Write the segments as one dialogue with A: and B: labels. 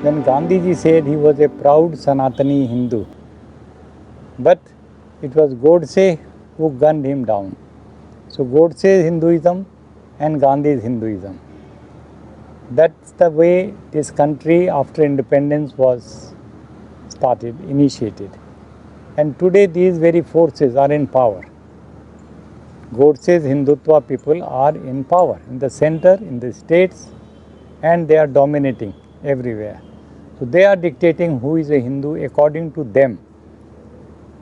A: when Gandhiji said he was a proud Sanatani Hindu, but it was Godse who gunned him down. So Godse's Hinduism and Gandhi's Hinduism. That's the way this country after independence was initiated. And today these very forces are in power. Godse's Hindutva people are in power in the center, in the states, and they are dominating everywhere. So they are dictating who is a Hindu according to them.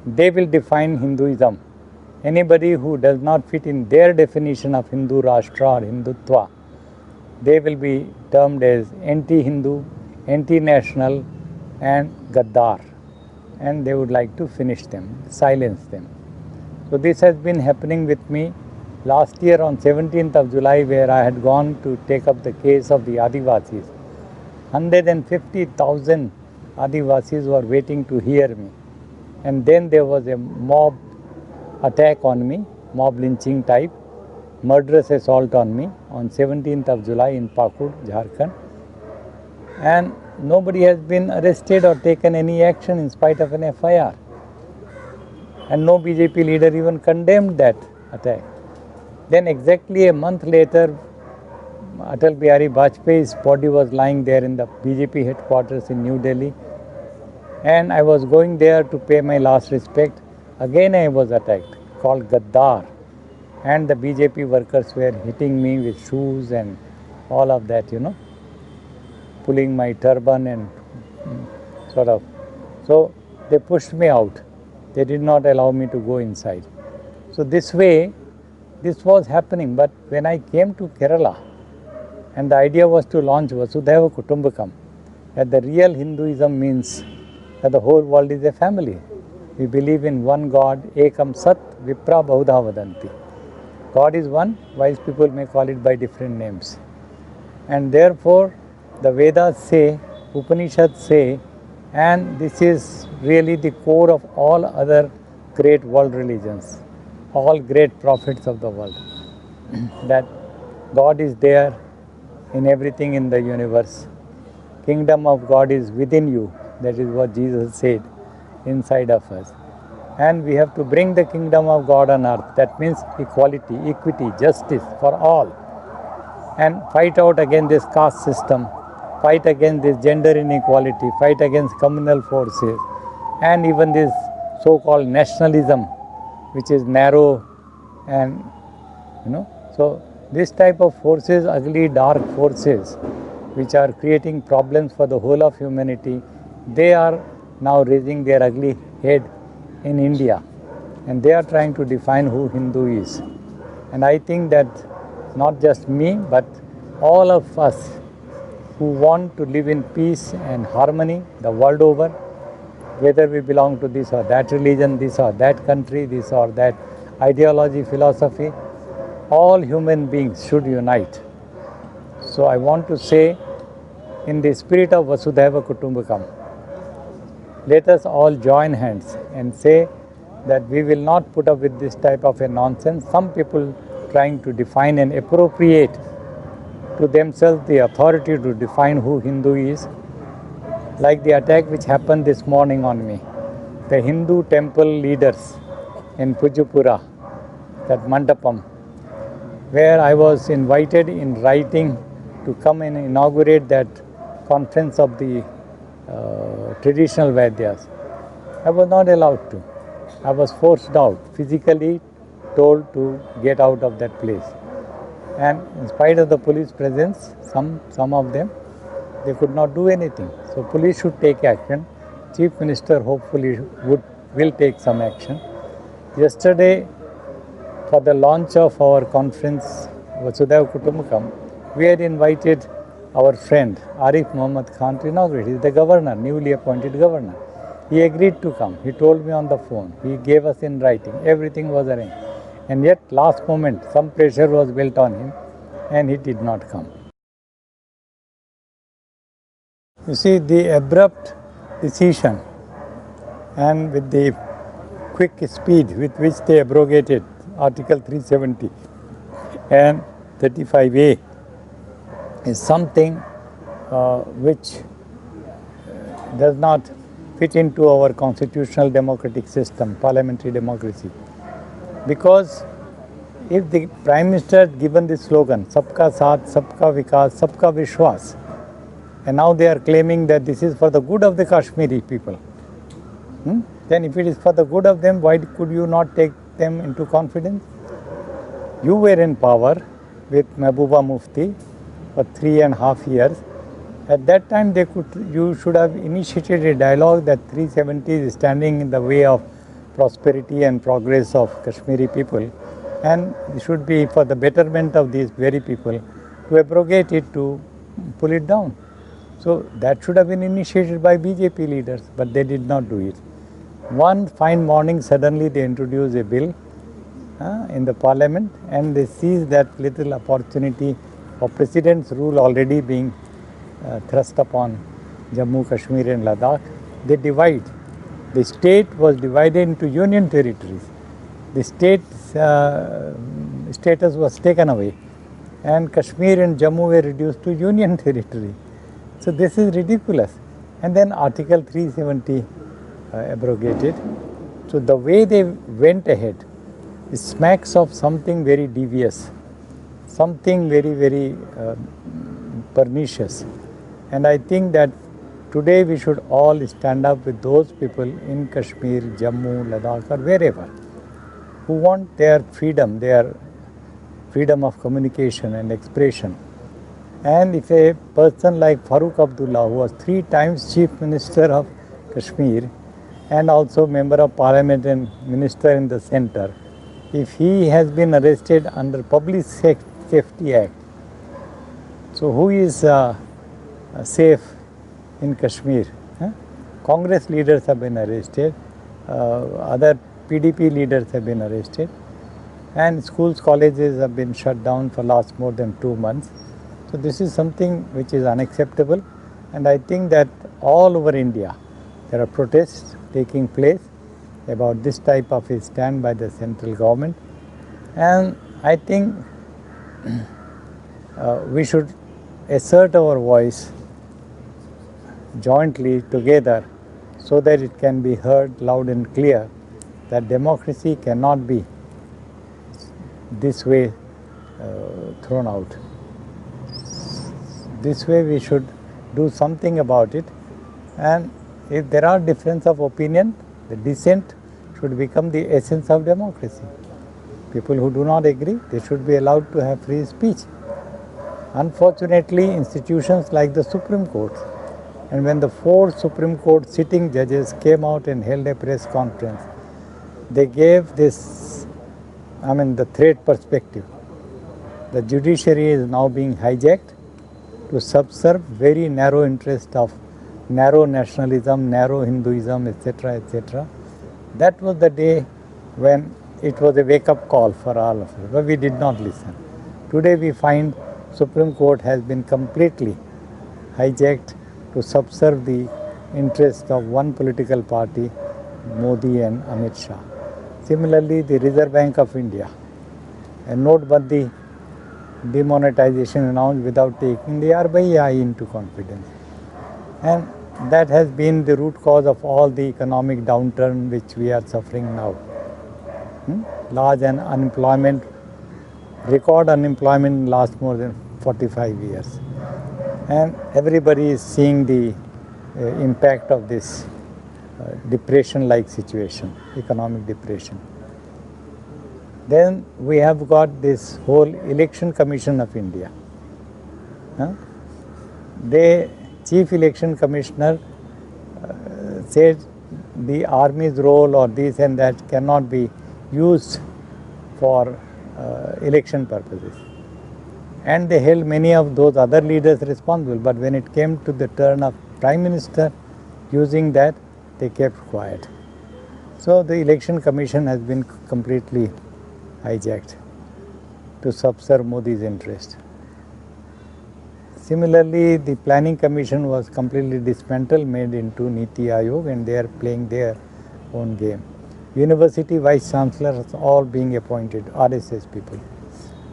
A: They will define Hinduism. Anybody who does not fit in their definition of Hindu Rashtra or Hindutva, they will be termed as anti-Hindu, anti-national and Gaddar. And they would like to finish them, silence them. So this has been happening with me last year on 17th of July, where I had gone to take up the case of the Adivasis. 150,000 Adivasis were waiting to hear me. And then there was a mob attack on me, mob lynching type, murderous assault on me on 17th of July in Pakur, Jharkhand. And nobody has been arrested or taken any action in spite of an FIR. And no BJP leader even condemned that attack. Then exactly a month later, Atal Bihari Vajpayee's body was lying there in the BJP headquarters in New Delhi. And I was going there to pay my last respect. Again I was attacked, called Gaddar. And the BJP workers were hitting me with shoes and all of that, pulling my turban and sort of. So they pushed me out. They did not allow me to go inside. So this way, this was happening. But when I came to Kerala, and the idea was to launch Vasudhaiva Kutumbakam, that the real Hinduism means that the whole world is a family. We believe in one God, Ekam Sat, Vipra Bahudha Vadanti. God is one, wise people may call it by different names. And therefore, the Vedas say, Upanishads say, and this is really the core of all other great world religions, all great prophets of the world, that God is there in everything in the universe. Kingdom of God is within you. That is what Jesus said, inside of us. And we have to bring the kingdom of God on earth. That means equality, equity, justice for all. And fight out against this caste system, fight against this gender inequality, fight against communal forces, and even this so-called nationalism, which is narrow and, So this type of forces, ugly, dark forces, which are creating problems for the whole of humanity, they are now raising their ugly head in India. And they are trying to define who Hindu is. And I think that not just me, but all of us who want to live in peace and harmony the world over, whether we belong to this or that religion, this or that country, this or that ideology, philosophy, all human beings should unite. So I want to say, in the spirit of Vasudhaiva Kutumbakam, let us all join hands and say that we will not put up with this type of a nonsense. Some people trying to define and appropriate to themselves the authority to define who Hindu is, like the attack which happened this morning on me. The Hindu temple leaders in Pujapura, that Mandapam, where I was invited in writing to come and inaugurate that conference of the traditional Vaidyas. I was not allowed to. I was forced out, physically told to get out of that place. And in spite of the police presence, some of them, they could not do anything. So police should take action. Chief Minister hopefully will take some action. Yesterday, for the launch of our conference, Vasudhaiva Kutumbakam, we had invited our friend Arif Muhammad Khan to inaugurate. He is the governor, newly appointed governor. He agreed to come. He told me on the phone. He gave us in writing. Everything was arranged. And yet, last moment, some pressure was built on him and he did not come. You see, the abrupt decision and with the quick speed with which they abrogated Article 370 and 35A is something which does not fit into our constitutional democratic system, parliamentary democracy. Because if the Prime Minister had given this slogan, Sabka Saath, Sabka Vikas, Sabka Vishwas, and now they are claiming that this is for the good of the Kashmiri people, then if it is for the good of them, why could you not take them into confidence? You were in power with Mehbooba Mufti for 3.5 years. At that time, you should have initiated a dialogue that 370 is standing in the way of prosperity and progress of Kashmiri people, and it should be for the betterment of these very people to abrogate it, to pull it down. So that should have been initiated by BJP leaders, but they did not do it. One fine morning, suddenly they introduced a bill in the parliament, and they seized that little opportunity of president's rule already being thrust upon Jammu, Kashmir and Ladakh. They divide. The state was divided into union territories. The state status was taken away, and Kashmir and Jammu were reduced to union territory. So this is ridiculous. And then Article 370 abrogated. So the way they went ahead smacks of something very devious, something very, very pernicious. And I think that today we should all stand up with those people in Kashmir, Jammu, Ladakh or wherever who want their freedom of communication and expression. And if a person like Farooq Abdullah, who was 3 times Chief Minister of Kashmir and also Member of Parliament and Minister in the Centre, if he has been arrested under Public Safety Act, so who is safe in Kashmir? Congress leaders have been arrested, other PDP leaders have been arrested, and schools, colleges have been shut down for last more than 2 months. So this is something which is unacceptable, and I think that all over India there are protests taking place about this type of a stand by the central government, and I think we should assert our voice jointly together so that it can be heard loud and clear that democracy cannot be this way thrown out. This way we should do something about it, and if there are difference of opinion, the dissent should become the essence of democracy. People who do not agree, they should be allowed to have free speech. Unfortunately, institutions like the Supreme Court, and when the 4 Supreme Court sitting judges came out and held a press conference, they gave this, the threat perspective. The judiciary is now being hijacked to subserve very narrow interest of narrow nationalism, narrow Hinduism, etc., etc. That was the day when it was a wake-up call for all of us, but we did not listen. Today we find Supreme Court has been completely hijacked to subserve the interest of one political party, Modi and Amit Shah. Similarly, the Reserve Bank of India, a Notebandi demonetization announced without taking the RBI into confidence. And that has been the root cause of all the economic downturn which we are suffering now. Large unemployment, record unemployment lasts more than 45 years. And everybody is seeing the impact of this depression-like situation, economic depression. Then we have got this whole Election Commission of India. The Chief Election Commissioner said the army's role or this and that cannot be used for election purposes. And they held many of those other leaders responsible, but when it came to the turn of Prime Minister using that, they kept quiet. So the Election Commission has been completely hijacked to subserve Modi's interest. Similarly, the Planning Commission was completely dismantled, made into Niti Aayog, and they are playing their own game. University Vice Chancellors all being appointed, RSS people.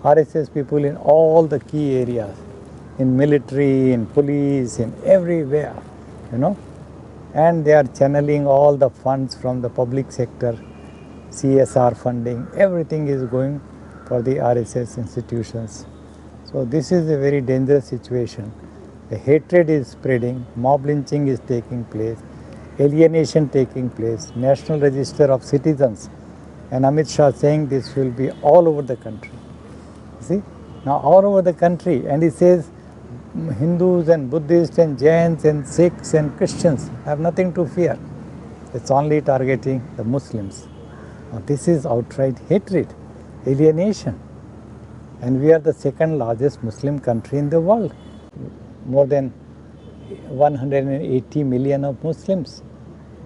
A: RSS people in all the key areas, in military, in police, in everywhere, and they are channeling all the funds from the public sector, CSR funding, everything is going for the RSS institutions. So this is a very dangerous situation. The hatred is spreading, mob lynching is taking place, alienation taking place, National Register of Citizens, and Amit Shah saying this will be all over the country. See, now all over the country, and he says Hindus and Buddhists and Jains and Sikhs and Christians have nothing to fear. It's only targeting the Muslims. Now this is outright hatred, alienation. And we are the second largest Muslim country in the world. More than 180 million of Muslims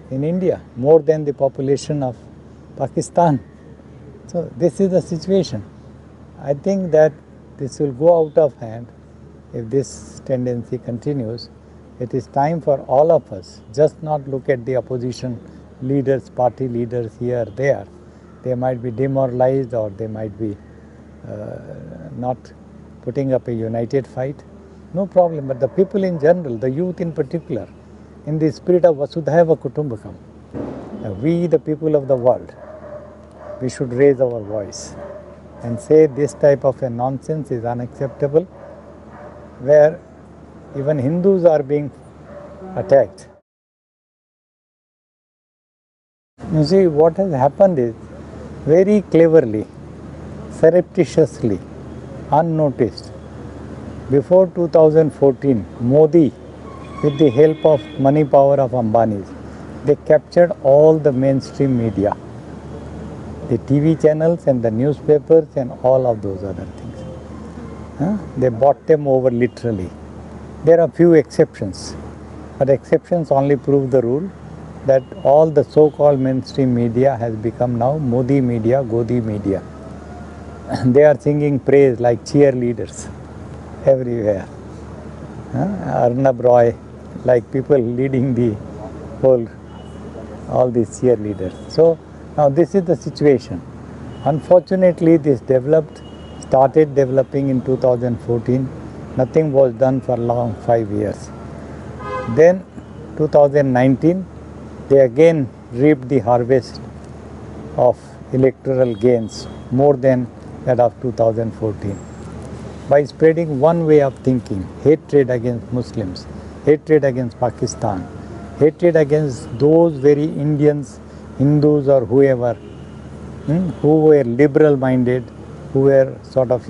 A: in India, more than the population of Pakistan. So this is the situation. I think that this will go out of hand if this tendency continues. It is time for all of us, just not look at the opposition leaders, party leaders here, there. They might be demoralized or they might be not putting up a united fight. No problem, but the people in general, the youth in particular, in the spirit of Vasudhaiva Kutumbakam, we the people of the world, we should raise our voice and say this type of a nonsense is unacceptable, where even Hindus are being attacked. You see, what has happened is, very cleverly, surreptitiously, unnoticed, before 2014, Modi, with the help of money power of Ambani's, they captured all the mainstream media, the TV channels and the newspapers and all of those other things. They bought them over literally. There are few exceptions, but exceptions only prove the rule that all the so-called mainstream media has become now Modi media, Godi media. They are singing praise like cheerleaders everywhere. Arnab Roy, like people leading the whole, all these cheerleaders. So now this is the situation. Unfortunately, this started developing in 2014. Nothing was done for long 5 years. Then 2019, they again reaped the harvest of electoral gains more than that of 2014. By spreading one way of thinking, hatred against Muslims, hatred against Pakistan, hatred against those very Indians, Hindus or whoever, who were liberal-minded, who were sort of,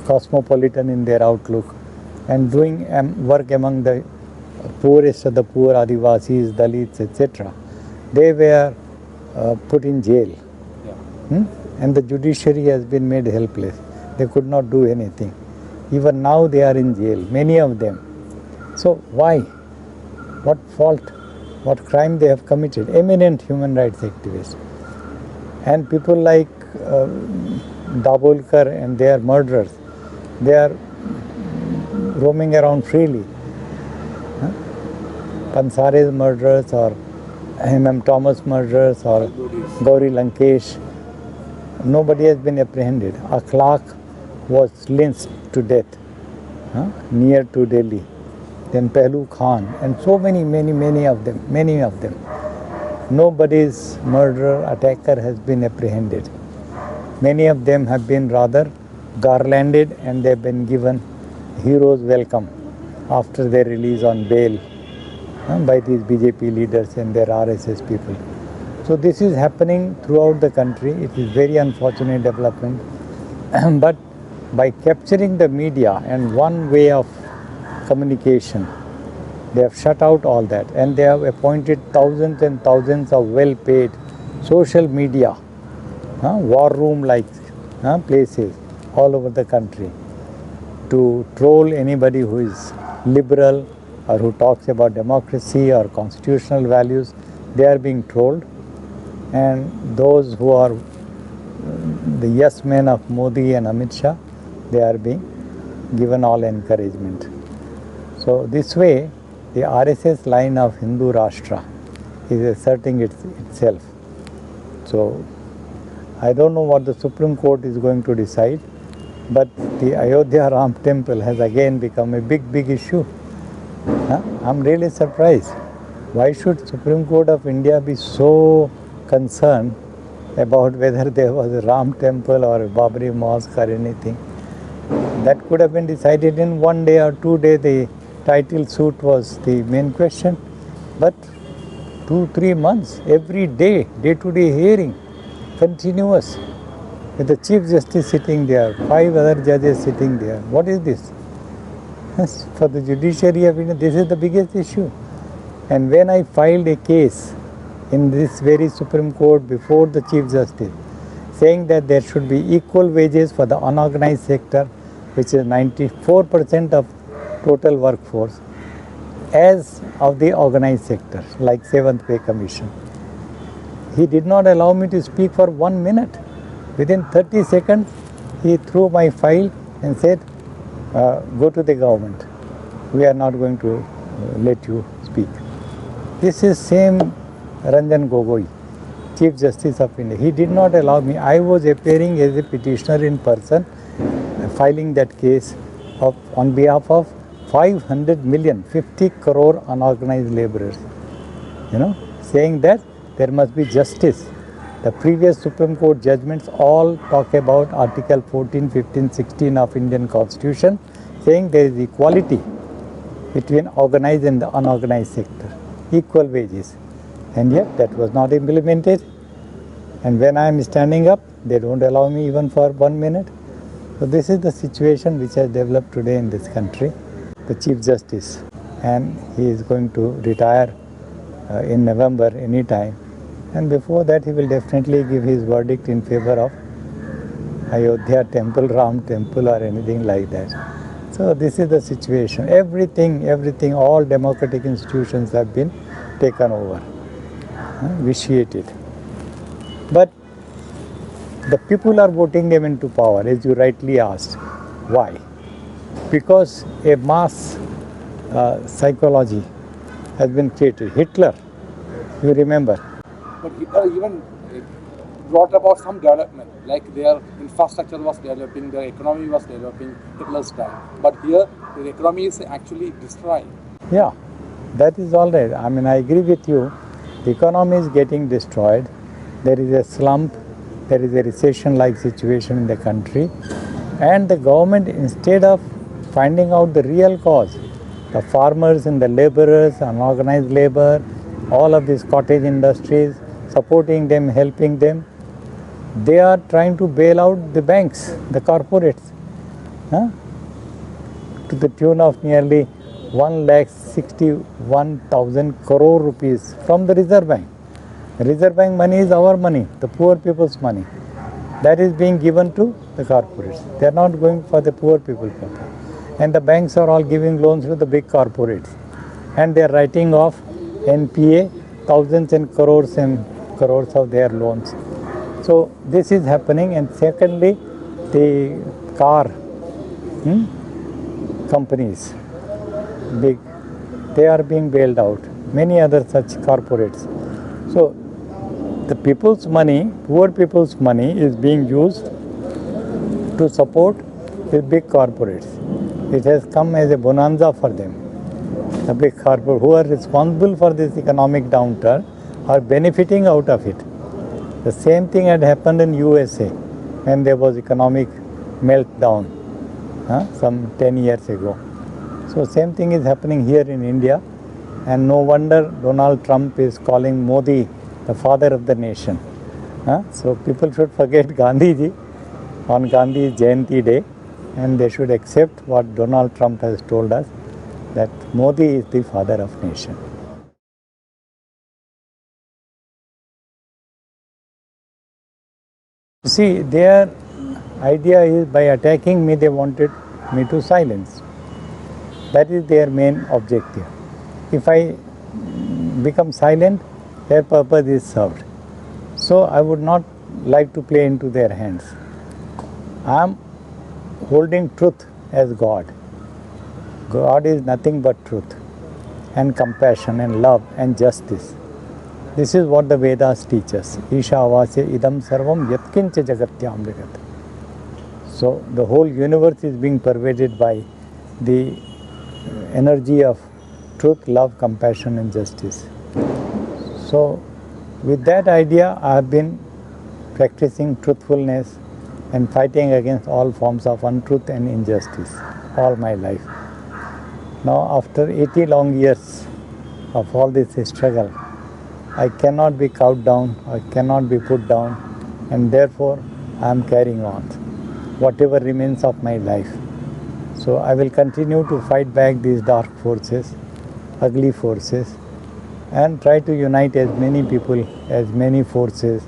A: cosmopolitan in their outlook, and doing work among the poorest of the poor, Adivasis, Dalits, etc. They were put in jail. And the judiciary has been made helpless. They could not do anything. Even now they are in jail, many of them. So why? What fault, what crime they have committed? Eminent human rights activists. And people like Dabholkar and their murderers, they are roaming around freely. Pansare's murderers or M.M. Thomas murderers or Gauri Lankesh, nobody has been apprehended. A clerk was lynched to death near to Delhi. Then Pehlu Khan and so many of them. Nobody's murderer, attacker has been apprehended. Many of them have been rather garlanded and they have been given hero's welcome after their release on bail by these BJP leaders and their RSS people. So this is happening throughout the country. It is very unfortunate development. But by capturing the media and one way of communication, they have shut out all that, and they have appointed thousands and thousands of well-paid social media, war room-like places all over the country to troll anybody who is liberal or who talks about democracy or constitutional values. They are being trolled, and those who are the yes men of Modi and Amit Shah, they are being given all encouragement. So this way, the RSS line of Hindu Rashtra is asserting itself. So I don't know what the Supreme Court is going to decide, but the Ayodhya Ram temple has again become a big issue. I'm really surprised. Why should Supreme Court of India be so concerned about whether there was a Ram temple or a Babri mosque or anything? That could have been decided in 1 day or 2 days. The title suit was the main question. But 2-3 months, every day, day-to-day hearing, continuous, with the Chief Justice sitting there, 5 other judges sitting there. What is this? Yes, for the judiciary of India, this is the biggest issue. And when I filed a case in this very Supreme Court before the Chief Justice, saying that there should be equal wages for the unorganized sector, which is 94% of total workforce, as of the organized sector, like 7th Pay Commission. He did not allow me to speak for 1 minute. Within 30 seconds, he threw my file and said, go to the government. We are not going to let you speak. This is same Ranjan Gogoi, Chief Justice of India. He did not allow me. I was appearing as a petitioner in person, filing that case on behalf of 500 million, 50 crore unorganized laborers, saying that there must be justice. The previous Supreme Court judgments all talk about Article 14, 15, 16 of Indian Constitution, saying there is equality between organized and the unorganized sector, equal wages. And yet that was not implemented. And when I am standing up, they don't allow me even for 1 minute. So this is the situation which has developed today in this country. The Chief Justice, and he is going to retire in November anytime. And before that, he will definitely give his verdict in favor of Ayodhya temple, Ram temple or anything like that. So this is the situation. Everything, all democratic institutions have been taken over, vitiated. But the people are voting them into power, as you rightly asked. Why? Because a mass psychology has been created. Hitler, you remember.
B: But Hitler even brought about some development, like their infrastructure was developing, their economy was developing Hitler's time. But here, their economy is actually destroyed.
A: Yeah, that is all right. I mean, I agree with you. The economy is getting destroyed. There is a slump. There is a recession-like situation in the country. And the government, instead of finding out the real cause, the farmers and the laborers, unorganized labor, all of these cottage industries, supporting them, helping them, they are trying to bail out the banks, the corporates, to the tune of nearly 1,61,000 crore rupees from the Reserve Bank. The Reserve Bank money is our money, the poor people's money. That is being given to the corporates. They are not going for the poor people. And the banks are all giving loans to the big corporates. And they are writing off NPA, thousands and crores of their loans. So this is happening. And secondly, the car companies, big, they are being bailed out. Many other such corporates. So the people's money, poor people's money is being used to support the big corporates. It has come as a bonanza for them. The big corporates who are responsible for this economic downturn are benefiting out of it. The same thing had happened in USA when there was economic meltdown some 10 years ago. So same thing is happening here in India, and no wonder Donald Trump is calling Modi the father of the nation. So people should forget Gandhiji on Gandhi's Jayanti Day, and they should accept what Donald Trump has told us, that Modi is the father of nation. See, their idea is by attacking me, they wanted me to silence. That is their main objective. If I become silent, their purpose is served. So I would not like to play into their hands. I am holding truth as God. God is nothing but truth and compassion and love and justice. This is what the Vedas teach us. Isha avasya idam sarvam yatkincha jagatyam vigat. So the whole universe is being pervaded by the energy of truth, love, compassion and justice. So with that idea, I have been practicing truthfulness and fighting against all forms of untruth and injustice all my life. Now after 80 long years of all this struggle, I cannot be cowed down, I cannot be put down, and therefore I am carrying on whatever remains of my life. So I will continue to fight back these dark forces, ugly forces, and try to unite as many people, as many forces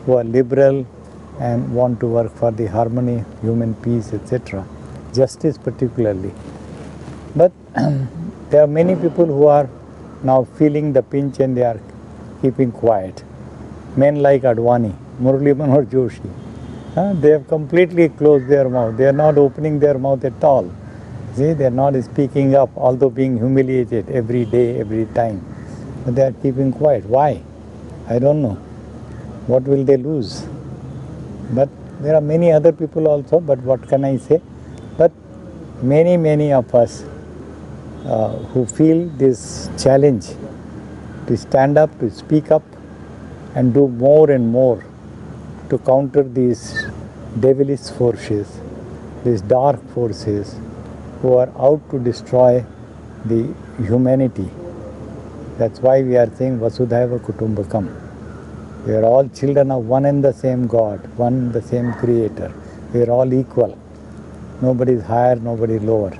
A: who are liberal and want to work for the harmony, human peace, etc. Justice particularly. But there are many people who are now feeling the pinch and they are keeping quiet. Men like Advani, Murli Manohar Joshi, they have completely closed their mouth. They are not opening their mouth at all. See, they are not speaking up, although being humiliated every day, every time. But they are keeping quiet. Why? I don't know. What will they lose? But there are many other people also, but what can I say? But many of us who feel this challenge to stand up, to speak up, and do more and more to counter these devilish forces, these dark forces who are out to destroy the humanity. That's why we are saying Vasudhaiva Kutumbakam. We are all children of one and the same God, one and the same Creator. We are all equal. Nobody is higher, nobody lower.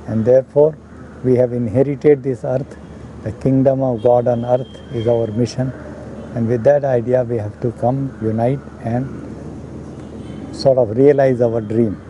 A: And therefore, we have inherited this earth. The kingdom of God on earth is our mission. And with that idea, we have to come, unite, and sort of realize our dream.